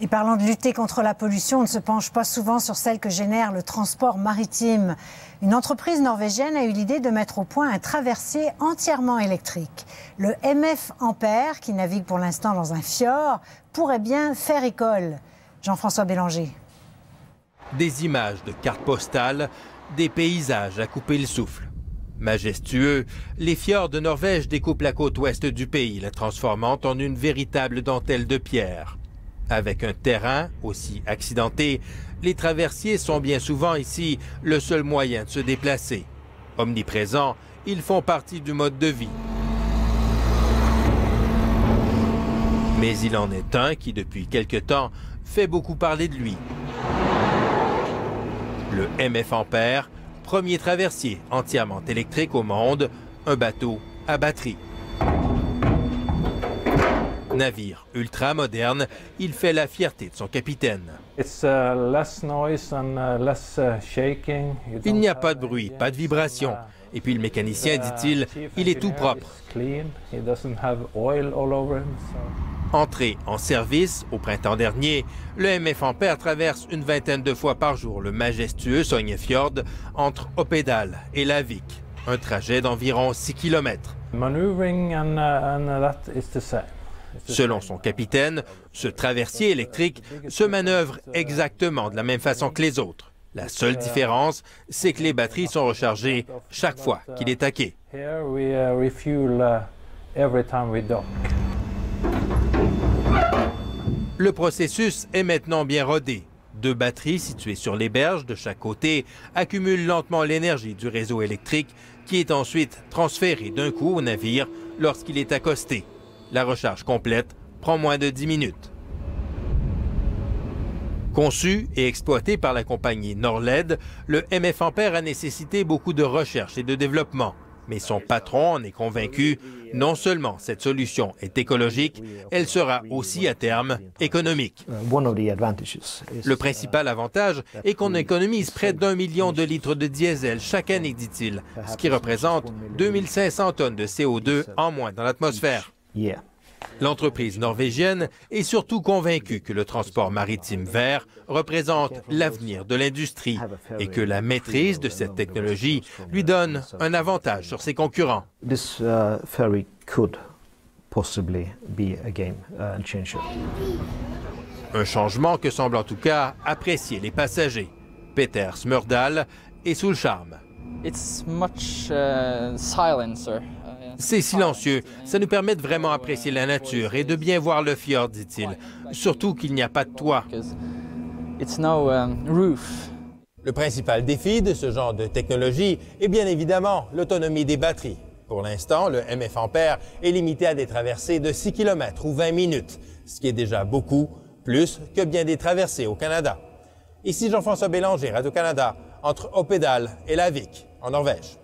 Et parlant de lutter contre la pollution, on ne se penche pas souvent sur celle que génère le transport maritime. Une entreprise norvégienne a eu l'idée de mettre au point un traversier entièrement électrique. Le MF Ampère, qui navigue pour l'instant dans un fjord, pourrait bien faire école. Jean-François Bélanger. Des images de cartes postales, des paysages à couper le souffle. Majestueux, les fjords de Norvège découpent la côte ouest du pays, la transformant en une véritable dentelle de pierre. Avec un terrain aussi accidenté, les traversiers sont bien souvent ici le seul moyen de se déplacer. Omniprésents, ils font partie du mode de vie. Mais il en est un qui, depuis quelque temps, fait beaucoup parler de lui. Le MF Ampère, premier traversier entièrement électrique au monde, un bateau à batterie. Navire ultra moderne, il fait la fierté de son capitaine. Il n'y a pas de bruit, pas de vibration. Et puis le mécanicien, dit-il, il est tout propre. Entré en service au printemps dernier, le MF Ampère traverse une vingtaine de fois par jour le majestueux Sognefjord entre Oppedal et Lavik, un trajet d'environ 6 km. Selon son capitaine, ce traversier électrique se manœuvre exactement de la même façon que les autres. La seule différence, c'est que les batteries sont rechargées chaque fois qu'il est taqué. Le processus est maintenant bien rodé. 2 batteries situées sur les berges de chaque côté accumulent lentement l'énergie du réseau électrique qui est ensuite transférée d'un coup au navire lorsqu'il est accosté. La recharge complète prend moins de 10 minutes. Conçu et exploité par la compagnie Norled, le MF Ampère a nécessité beaucoup de recherche et de développement. Mais son patron en est convaincu, non seulement cette solution est écologique, elle sera aussi à terme économique. Le principal avantage est qu'on économise près d'1 million de litres de diesel chaque année, dit-il, ce qui représente 2500 tonnes de CO2 en moins dans l'atmosphère. L'entreprise norvégienne est surtout convaincue que le transport maritime vert représente l'avenir de l'industrie et que la maîtrise de cette technologie lui donne un avantage sur ses concurrents. Un changement que semblent en tout cas apprécier les passagers. Peter Smørdal est sous le charme. C'est silencieux, ça nous permet de vraiment apprécier la nature et de bien voir le fjord, dit-il. Surtout qu'il n'y a pas de toit. Le principal défi de ce genre de technologie est bien évidemment l'autonomie des batteries. Pour l'instant, le MF Ampère est limité à des traversées de 6 km ou 20 minutes, ce qui est déjà beaucoup, plus que bien des traversées au Canada. Ici Jean-François Bélanger, Radio-Canada, entre Oppedal et Lavik, en Norvège.